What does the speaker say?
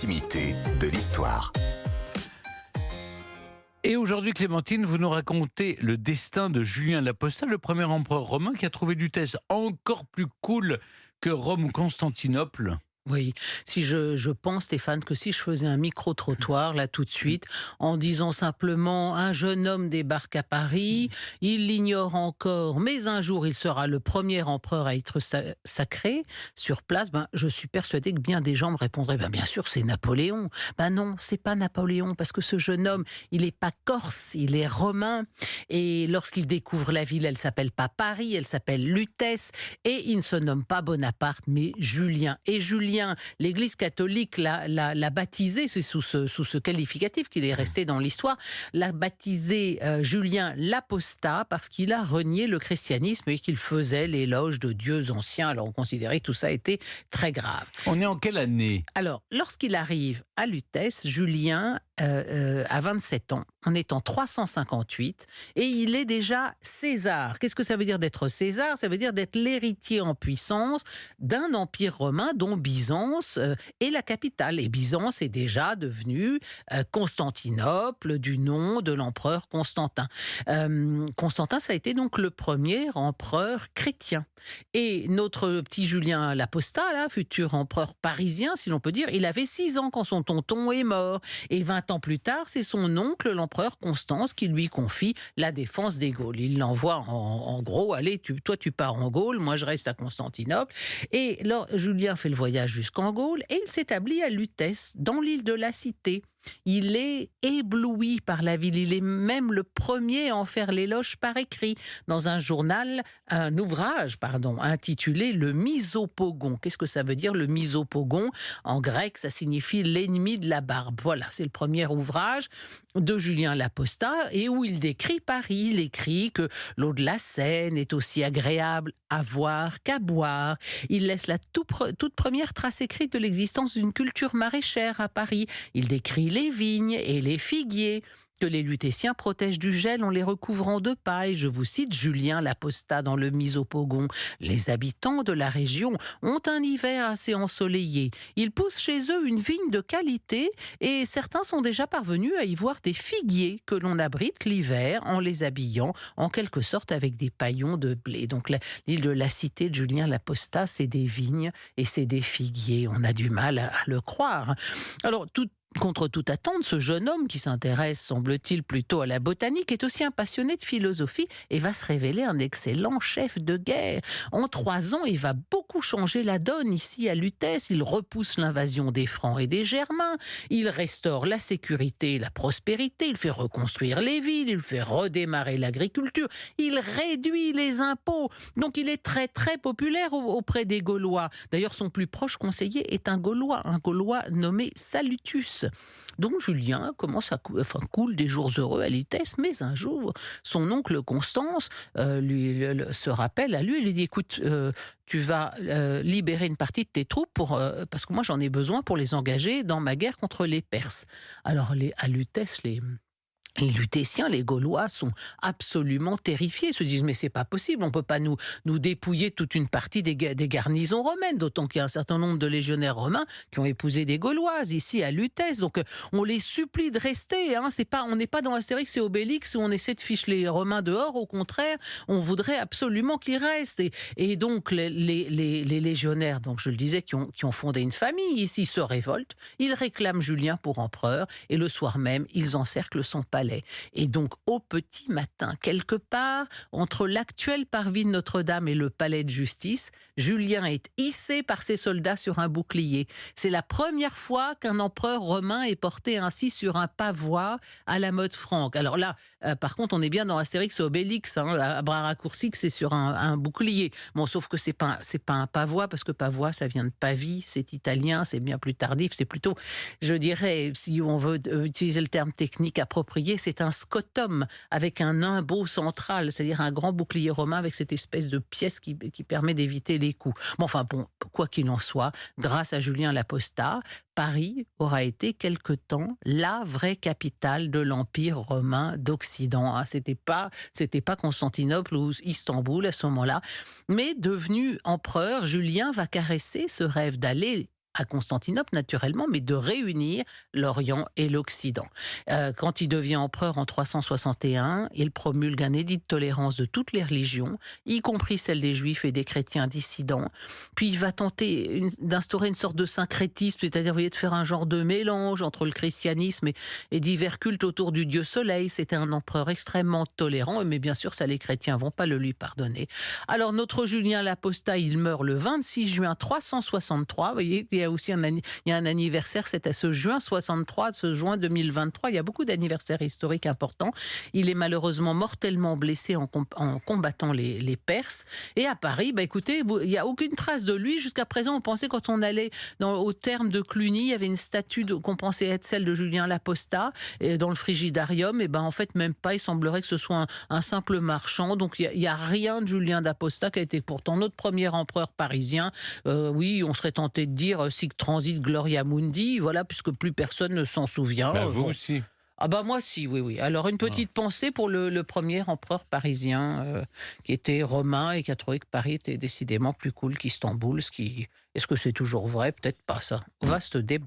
intimité de l'histoire. Et aujourd'hui, Clémentine, vous nous racontez le destin de Julien l'Apostat, le premier empereur romain qui a trouvé du Lutèce encore plus cool que Rome ou Constantinople. Oui, si je pense, Stéphane, que si je faisais un micro-trottoir, là, tout de suite, en disant simplement « un jeune homme débarque à Paris, il l'ignore encore, mais un jour il sera le premier empereur à être sacré sur place », je suis persuadée que bien des gens me répondraient « bien sûr, c'est Napoléon ». Non, c'est pas Napoléon, parce que ce jeune homme, il n'est pas corse, il est romain, et lorsqu'il découvre la ville, elle s'appelle pas Paris, elle s'appelle Lutèce, et il ne se nomme pas Bonaparte, mais Julien. Et Julien, l'Église catholique l'a baptisé, c'est sous ce qualificatif qu'il est resté dans l'histoire, l'a baptisé Julien l'Apostat parce qu'il a renié le christianisme et qu'il faisait l'éloge de dieux anciens. Alors on considérait que tout ça était très grave. On est en quelle année ? Alors, lorsqu'il arrive à Lutèce, Julien a 27 ans, on est en 358, et il est déjà César. Qu'est-ce que ça veut dire d'être César ? Ça veut dire d'être l'héritier en puissance d'un empire romain dont Byzance est la capitale. Et Byzance est déjà devenue Constantinople, du nom de l'empereur Constantin. Constantin, ça a été donc le premier empereur chrétien. Et notre petit Julien l'Apostat, là, futur empereur parisien, si l'on peut dire, il avait 6 ans quand son tonton est mort. Et 20 ans plus tard, c'est son oncle, l'empereur Constance, qui lui confie la défense des Gaules. Il l'envoie en gros, allez, toi tu pars en Gaule, moi je reste à Constantinople. Et là, Julien fait le voyage jusqu'en Gaule et il s'établit à Lutèce, dans l'île de la Cité. Il est ébloui par la ville. Il est même le premier à en faire l'éloge par écrit dans un ouvrage, intitulé Le Misopogon. Qu'est-ce que ça veut dire, le Misopogon ? En grec, ça signifie l'ennemi de la barbe. Voilà, c'est le premier ouvrage de Julien l'Apostat et où il décrit Paris. Il écrit que l'eau de la Seine est aussi agréable à voir qu'à boire. Il laisse la toute première trace écrite de l'existence d'une culture maraîchère à Paris. Il décrit les vignes et les figuiers, que les Lutétiens protègent du gel en les recouvrant de paille. Je vous cite Julien l'Apostat dans le Misopogon. Les habitants de la région ont un hiver assez ensoleillé. Ils poussent chez eux une vigne de qualité et certains sont déjà parvenus à y voir des figuiers que l'on abrite l'hiver en les habillant en quelque sorte avec des paillons de blé. Donc l'île de la Cité de Julien l'Apostat, c'est des vignes et c'est des figuiers. On a du mal à le croire. Alors, contre toute attente, ce jeune homme qui s'intéresse, semble-t-il, plutôt à la botanique, est aussi un passionné de philosophie et va se révéler un excellent chef de guerre. En 3 ans, il va beaucoup changer la donne ici à Lutèce. Il repousse l'invasion des Francs et des Germains. Il restaure la sécurité et la prospérité. Il fait reconstruire les villes. Il fait redémarrer l'agriculture. Il réduit les impôts. Donc il est très très populaire auprès des Gaulois. D'ailleurs, son plus proche conseiller est un Gaulois nommé Sallutus. Donc Julien coule des jours heureux à Lutèce, mais un jour, son oncle Constance se rappelle à lui et lui dit « Écoute, tu vas libérer une partie de tes troupes parce que moi j'en ai besoin pour les engager dans ma guerre contre les Perses. » Alors à Lutèce, les Lutétiens, les Gaulois sont absolument terrifiés. Ils se disent mais c'est pas possible, on peut pas nous dépouiller toute une partie des garnisons romaines, d'autant qu'il y a un certain nombre de légionnaires romains qui ont épousé des Gauloises ici à Lutèce. Donc on les supplie de rester. On n'est pas dans Astérix et Obélix où on essaie de ficher les Romains dehors. Au contraire, on voudrait absolument qu'ils restent. Et donc les légionnaires, donc je le disais, qui ont fondé une famille ici, se révoltent. Ils réclament Julien pour empereur et le soir même, ils encerclent son palais. Et donc, au petit matin, quelque part, entre l'actuel parvis de Notre-Dame et le palais de justice, Julien est hissé par ses soldats sur un bouclier. C'est la première fois qu'un empereur romain est porté ainsi sur un pavois à la mode franque. Alors là, par contre, on est bien dans Astérix et Obélix, à bras raccourcis, que c'est sur un bouclier. Bon, sauf que c'est pas un pavois, parce que pavois, ça vient de Pavie, c'est italien, c'est bien plus tardif, c'est plutôt, je dirais, si on veut utiliser le terme technique approprié, c'est un scotum avec un nimbo central, c'est-à-dire un grand bouclier romain avec cette espèce de pièce qui permet d'éviter les coups. Bon, quoi qu'il en soit, grâce à Julien l'Apostat, Paris aura été quelque temps la vraie capitale de l'Empire romain d'Occident. C'était pas Constantinople ou Istanbul à ce moment-là, mais devenu empereur, Julien va caresser ce rêve d'aller à Constantinople, naturellement, mais de réunir l'Orient et l'Occident. Quand il devient empereur en 361, il promulgue un édit de tolérance de toutes les religions, y compris celle des Juifs et des chrétiens dissidents. Puis il va tenter d'instaurer une sorte de syncrétisme, c'est-à-dire, vous voyez, de faire un genre de mélange entre le christianisme et divers cultes autour du dieu soleil. C'était un empereur extrêmement tolérant, mais bien sûr, ça, les chrétiens vont pas le lui pardonner. Alors, notre Julien l'Apostat, il meurt le 26 juin 363. Vous voyez, il y a aussi il y a un anniversaire, c'est à ce juin 63, ce juin 2023. Il y a beaucoup d'anniversaires historiques importants. Il est malheureusement mortellement blessé en combattant les Perses. Et à Paris, écoutez, il n'y a aucune trace de lui. Jusqu'à présent, on pensait, quand on allait au terme de Cluny, il y avait une statue qu'on pensait être celle de Julien l'Apostat dans le Frigidarium. Et en fait, même pas. Il semblerait que ce soit un simple marchand. Donc, il y a rien de Julien d'Apostat, qui a été pourtant notre premier empereur parisien. Oui, on serait tenté de dire sic transit gloria mundi, voilà, puisque plus personne ne s'en souvient. Vous aussi. Ah moi si, oui, oui. Alors une petite pensée pour le premier empereur parisien qui était romain et qui a trouvé que Paris était décidément plus cool qu'Istanbul. Est-ce que c'est toujours vrai? Peut-être pas, ça. Vaste débat.